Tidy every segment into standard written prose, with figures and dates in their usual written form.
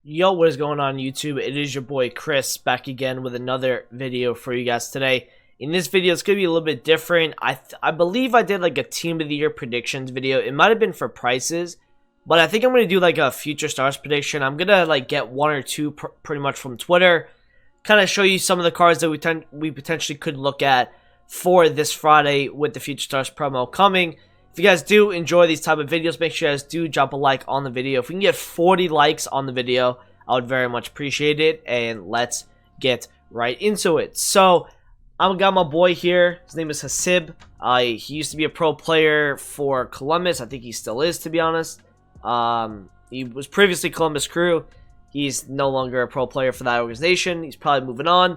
Yo, what is going on YouTube? It is your boy Chris back again with another video for you guys today. In this video, it's going to be a little bit different. I believe I did like a Team of the Year predictions video. It might have been for prices, but I think I'm going to do like a future stars prediction. I'm going to like get one or two pretty much from Twitter. Kind of show you some of the cards that we potentially could look at for this Friday with the future stars promo coming. If you guys do enjoy these type of videos, make sure you guys do drop a like on the video. If we can get 40 likes on the video, I would very much appreciate it. And let's get right into it. So, I've got my boy here. His name is Hasib. He used to be a pro player for Columbus. I think he still is, to be honest. He was previously Columbus Crew. He's no longer a pro player for that organization. He's probably moving on.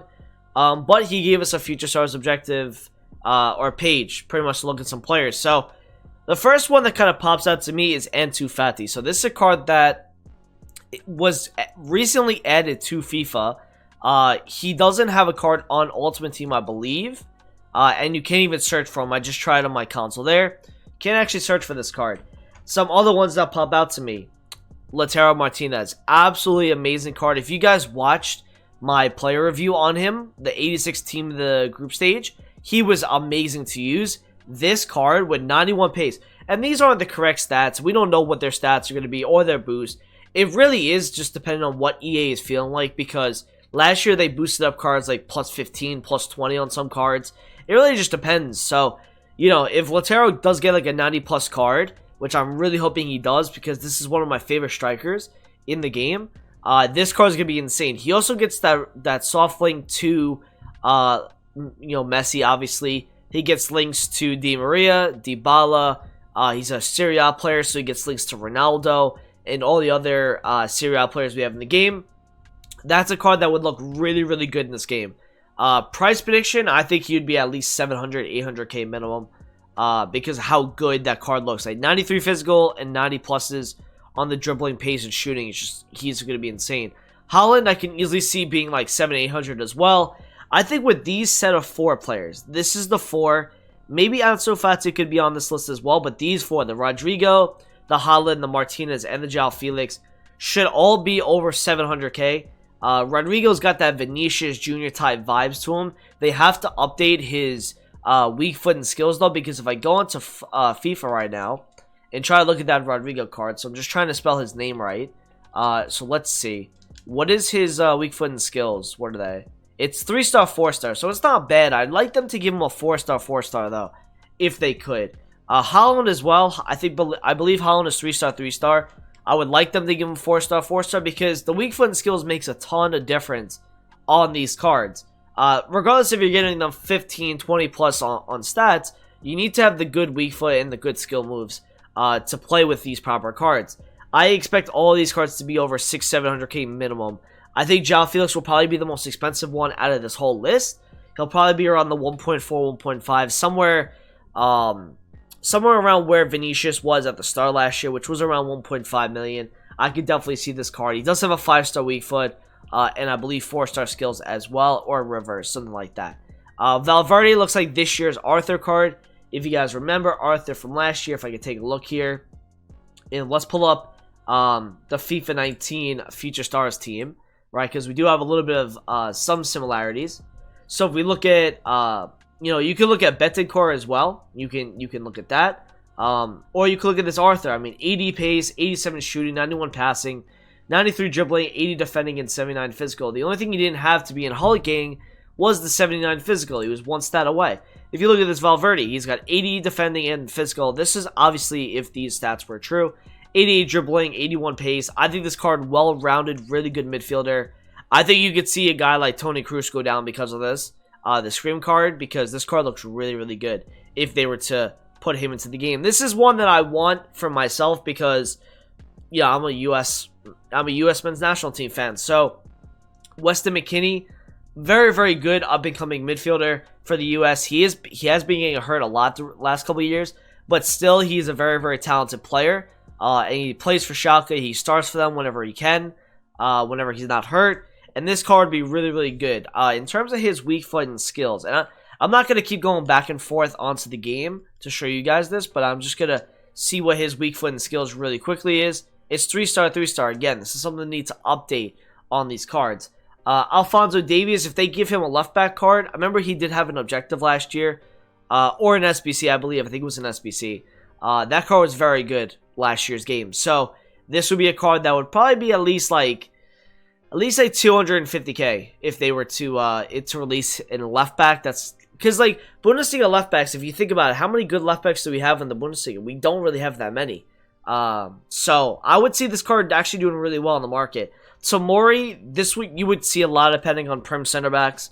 But he gave us a Future Stars objective or page, pretty much to look at some players. So, the first one that kind of pops out to me is Ansu Fati. So this is a card that was recently added to FIFA. He doesn't have a card on Ultimate Team, I believe. And you can't even search for him. I just tried on my console there. Can't actually search for this card. Some other ones that pop out to me. Lautaro Martinez. Absolutely amazing card. If you guys watched my player review on him, the 86 team of the group stage, he was amazing to use. This card with 91 pace, and these aren't the correct stats. We don't know what their stats are going to be or their boost. It really is just depending on what EA is feeling like, because last year they boosted up cards like plus 15, plus 20 on some cards. It really just depends. So, you know, if Lautaro does get like a 90 plus card, which I'm really hoping he does, because this is one of my favorite strikers in the game, this card is going to be insane. He also gets that soft link to, Messi, obviously. He gets links to Di Maria, Dybala. He's a Serie A player, so he gets links to Ronaldo and all the other Serie A players we have in the game. That's a card that would look really, really good in this game. Price prediction, I think he'd be at least 700, 800k minimum because of how good that card looks. Like 93 physical and 90 pluses on the dribbling, pace, and shooting. He's going to be insane. Haaland, I can easily see being like 700, 800 as well. I think with these set of 4 players, this is the 4. Maybe Ansu Fati could be on this list as well, but these 4, the Rodrigo, the Haaland, the Martinez, and the João Felix, should all be over 700k. Rodrigo's got that Vinicius Jr. type vibes to him. They have to update his weak foot and skills, though, because if I go into FIFA right now and try to look at that Rodrigo card, so I'm just trying to spell his name right. So let's see. What is his weak foot and skills? What are they? It's 3-star, 4-star, so it's not bad. I'd like them to give him a 4-star, 4-star, though, if they could. Haaland as well. I believe Haaland is 3-star, 3-star. I would like them to give him 4-star, 4-star, because the weak foot and skills makes a ton of difference on these cards. Regardless if you're getting them 15, 20 plus on stats, you need to have the good weak foot and the good skill moves to play with these proper cards. I expect all of these cards to be over 600-700k minimum. I think João Felix will probably be the most expensive one out of this whole list. He'll probably be around the 1.4, 1.5, somewhere around where Vinicius was at the start last year, which was around 1.5 million. I could definitely see this card. He does have a 5-star weak foot, and I believe 4-star skills as well, or reverse, something like that. Valverde looks like this year's Arthur card. If you guys remember Arthur from last year, if I could take a look here. And let's pull up the FIFA 19 Future Stars team. Right, because we do have a little bit of some similarities. So if we look at, you can look at Betancourt as well. You can look at that, or you can look at this Arthur. I mean, 80 pace, 87 shooting, 91 passing, 93 dribbling, 80 defending, and 79 physical. The only thing he didn't have to be in Hulk Gang was the 79 physical. He was one stat away. If you look at this Valverde, he's got 80 defending and physical. This is obviously if these stats were true. 88 dribbling, 81 pace. I think this card, well-rounded, really good midfielder. I think you could see a guy like Toni Kroos go down because of this. The Scream card, because this card looks really, really good if they were to put him into the game. This is one that I want for myself because, yeah, I'm a U.S. men's national team fan. So, Weston McKennie, very, very good up-and-coming midfielder for the U.S. He has been getting hurt a lot the last couple of years, but still, he's a very, very talented player. And he plays for Schalke. He starts for them whenever he can, whenever he's not hurt. And this card would be really, really good. In terms of his weak foot and skills, and I'm not going to keep going back and forth onto the game to show you guys this, but I'm just going to see what his weak foot and skills really quickly is. It's 3-star, 3-star. Again, this is something they need to update on these cards. Alphonso Davies, if they give him a left back card, I remember he did have an objective last year, or an SBC, I believe. I think it was an SBC. That card was very good last year's game. So this would be a card that would probably be at least like 250k if they were to release in a left back. That's because like Bundesliga left backs. If you think about it, how many good left backs do we have in the Bundesliga? We don't really have that many. So I would see this card actually doing really well in the market. Tomori, this week you would see a lot depending on Prem center backs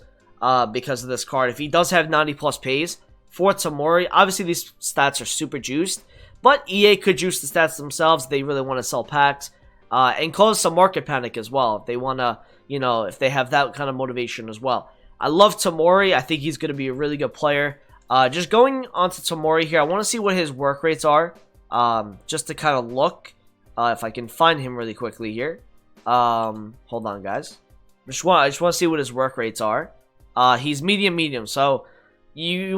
because of this card. If he does have 90 plus pace for Tomori, obviously these stats are super juiced, but EA could juice the stats themselves if they really want to sell packs and cause some market panic as well if they want to, if they have that kind of motivation as well. I love Tomori. I think he's going to be a really good player. Just going on to Tomori here, I want to see what his work rates are just to kind of look if I can find him really quickly here. Hold on, guys. I just want to see what his work rates are. He's medium, so you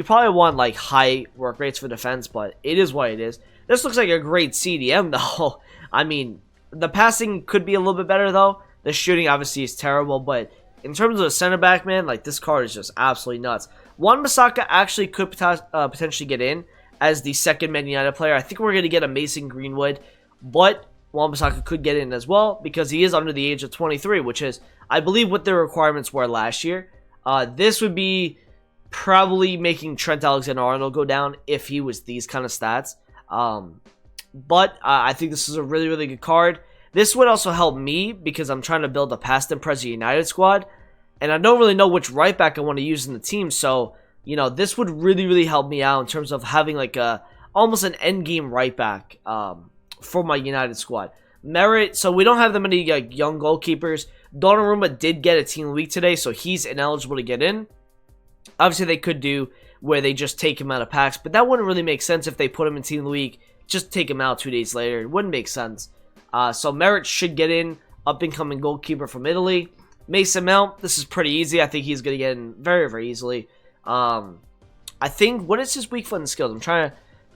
probably want like high work rates for defense, but it is what it is. This looks like a great CDM though. I mean, the passing could be a little bit better though. The shooting obviously is terrible, but in terms of a center back, man, like this card is just absolutely nuts. Wan-Bissaka actually could potentially get in as the second Man United player. I think we're going to get a Mason Greenwood, but Wan-Bissaka could get in as well because he is under the age of 23, which is, I believe, what the requirements were last year. This would be probably making Trent Alexander-Arnold go down if he was these kind of stats. But I think this is a really, really good card. This would also help me because I'm trying to build a past and present United squad, and I don't really know which right back I want to use in the team. So, this would really, really help me out in terms of having like almost an end game right back for my United squad. Merit, so we don't have that many young goalkeepers. Donnarumma did get a team of the week today, so he's ineligible to get in. Obviously, they could do where they just take him out of packs, but that wouldn't really make sense if they put him in team of the week. Just take him out 2 days later. It wouldn't make sense. So Merit should get in. Up-and-coming goalkeeper from Italy. Mason Mount, this is pretty easy. I think he's going to get in very, very easily. I think, what is his weak foot and skills? Let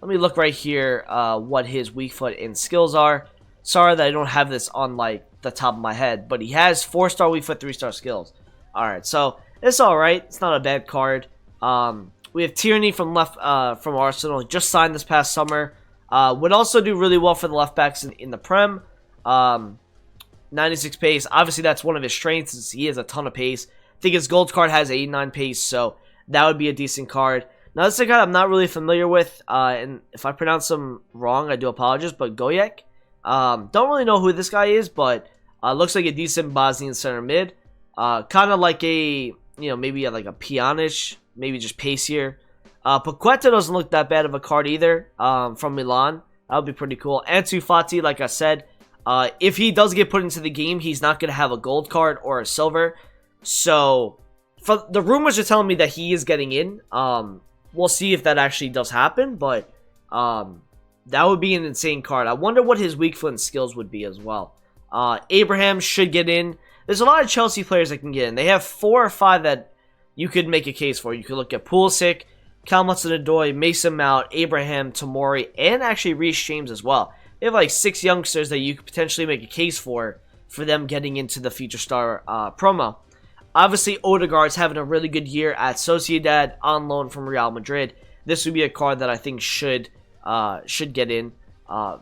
me look right here what his weak foot and skills are. Sorry that I don't have this on like the top of my head, but he has 4-star weak foot, 3-star skills. Alright, so it's alright. It's not a bad card. We have Tierney from Arsenal. He just signed this past summer. Would also do really well for the left backs in the Prem. 96 pace. Obviously, that's one of his strengths. Is he has a ton of pace. I think his gold card has 89 pace, so that would be a decent card. Now, this is a guy I'm not really familiar with, and if I pronounce him wrong, I do apologize, but Goyek. Don't really know who this guy is, but looks like a decent Bosnian center mid. Kind of like a, maybe like a Pjanic, maybe just pacier. Paqueta doesn't look that bad of a card either from Milan. That would be pretty cool. Ansu Fati, like I said, if he does get put into the game, he's not going to have a gold card or a silver. So, the rumors are telling me that he is getting in. We'll see if that actually does happen, but that would be an insane card. I wonder what his weak foot and skills would be as well. Abraham should get in. There's a lot of Chelsea players that can get in. They have 4 or 5 that you could make a case for. You could look at Pulisic, Cal Hudson-Odoi, Mason Mount, Abraham, Tomori, and actually Reece James as well. They have like 6 youngsters that you could potentially make a case for them getting into the Feature Star promo. Obviously, Odegaard's having a really good year at Sociedad on loan from Real Madrid. This would be a card that I think should get in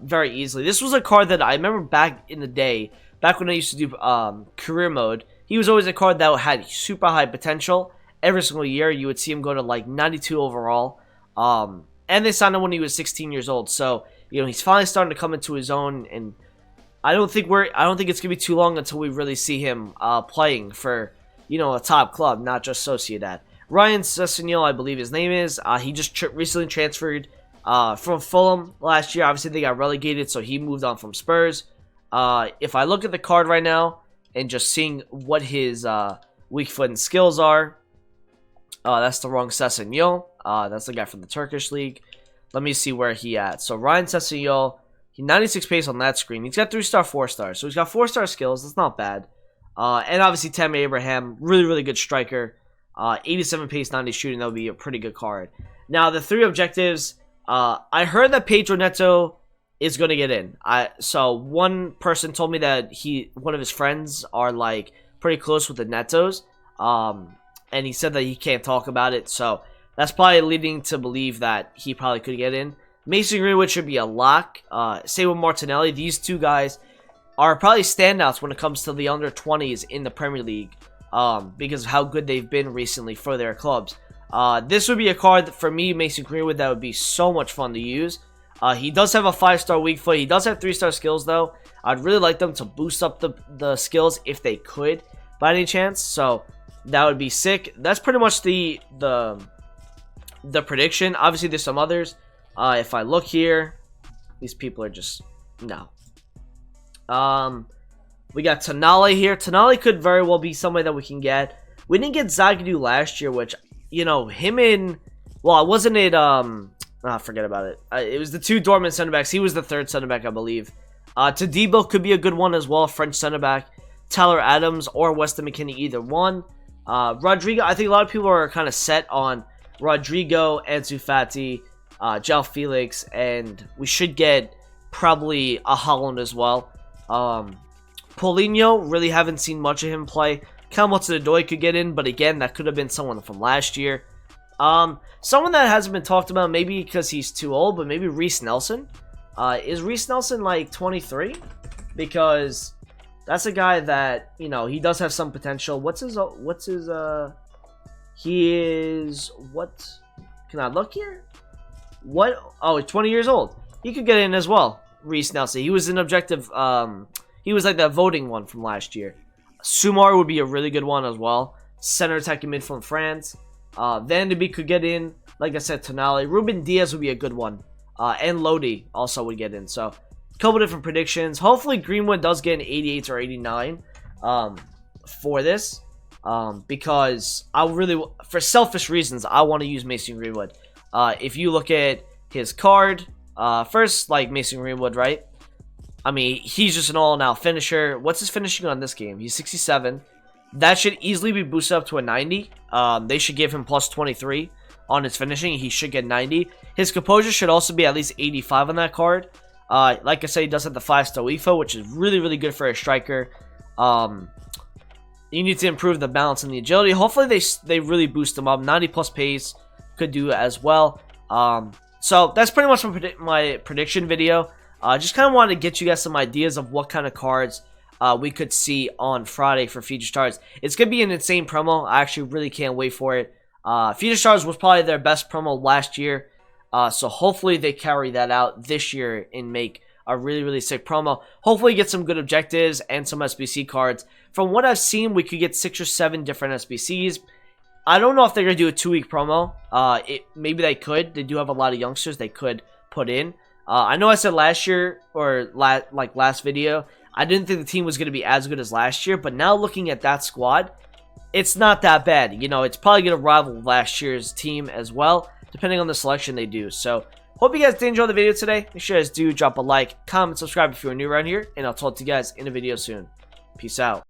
very easily. This was a card that I remember back in the day, back when I used to do career mode. He was always a card that had super high potential. Every single year, you would see him go to like 92 overall. And they signed him when he was 16 years old. So, he's finally starting to come into his own. And I don't think it's gonna be too long until we really see him playing for, a top club, not just Sociedad. Ryan Sessegnon, I believe his name is. He just recently transferred from Fulham last year. Obviously, they got relegated, so he moved on from Spurs. If I look at the card right now and just seeing what his weak foot and skills are, that's the wrong Sessegnon. That's the guy from the Turkish league. Let me see where he at. So Ryan Sessegnon, he 96 pace on that screen. He's got 3-star, 4-star. So he's got 4-star skills. That's not bad. And obviously Tammy Abraham, really, really good striker. 87 pace, 90 shooting. That would be a pretty good card. Now, the 3 objectives. I heard that Pedro Neto is going to get in. So one person told me that one of his friends are like pretty close with the Netos, and he said that he can't talk about it. So that's probably leading to believe that he probably could get in. Mason Greenwood should be a lock. Same with Martinelli. These two guys are probably standouts when it comes to the under 20s in the Premier League, because of how good they've been recently for their clubs. This would be a card that, for me, Mason Greenwood, that would be so much fun to use. He does have a 5-star weak foot. He does have 3-star skills, though. I'd really like them to boost up the skills if they could, by any chance. So that would be sick. That's pretty much the prediction. Obviously, there's some others. If I look here, these people are just no. We got Tonali here. Tonali could very well be somebody that we can get. We didn't get Zagadou last year, which, you know, him and, well, wasn't it, forget about it. It was the two Dortmund center backs. He was the third center back, I believe. Todibo could be a good one as well, French center back. Tyler Adams or Weston McKennie, either one. Rodrigo, I think a lot of people are kind of set on Rodrigo, Ansu Fati, João Felix, and we should get probably a Haaland as well. Paulinho, really haven't seen much of him play. Hudson-Odoi could get in, but again, that could have been someone from last year. Someone that hasn't been talked about, maybe because he's too old, but maybe Reece Nelson. Is Reece Nelson like 23? Because that's a guy that, you know, he does have some potential. He is, what? Can I look here? What? Oh, he's 20 years old. He could get in as well, Reece Nelson. He was an objective, he was like that voting one from last year. Sumar would be a really good one as well. Center attacking mid from France. Van de Beek could get in. Like I said, Tonali. Ruben Diaz would be a good one. And Lodi also would get in. So, a couple different predictions. Hopefully, Greenwood does get an 88 or 89 for this. Because I really, for selfish reasons, I want to use Mason Greenwood. If you look at his card, first, like Mason Greenwood, right? I mean, he's just an all-out finisher. What's his finishing on this game? He's 67. That should easily be boosted up to a 90. They should give him plus 23 on his finishing. He should get 90. His composure should also be at least 85 on that card. Like I said, he does have the 5-star WIFO, which is really, really good for a striker. You need to improve the balance and the agility. Hopefully, they really boost him up. 90 plus pace could do as well. So that's pretty much my prediction video. Just kind of wanted to get you guys some ideas of what kind of cards we could see on Friday for Future Stars. It's going to be an insane promo. I actually really can't wait for it. Future Stars was probably their best promo last year. So hopefully they carry that out this year and make a really, really sick promo. Hopefully get some good objectives and some SBC cards. From what I've seen, we could get 6 or 7 different SBCs. I don't know if they're going to do a 2-week promo. Maybe they could. They do have a lot of youngsters they could put in. I know I said last year, or last video, I didn't think the team was going to be as good as last year, but now looking at that squad, it's not that bad. You know, it's probably going to rival last year's team as well, depending on the selection they do. So, hope you guys did enjoy the video today. Make sure you guys do drop a like, comment, subscribe if you're new around here, and I'll talk to you guys in a video soon. Peace out.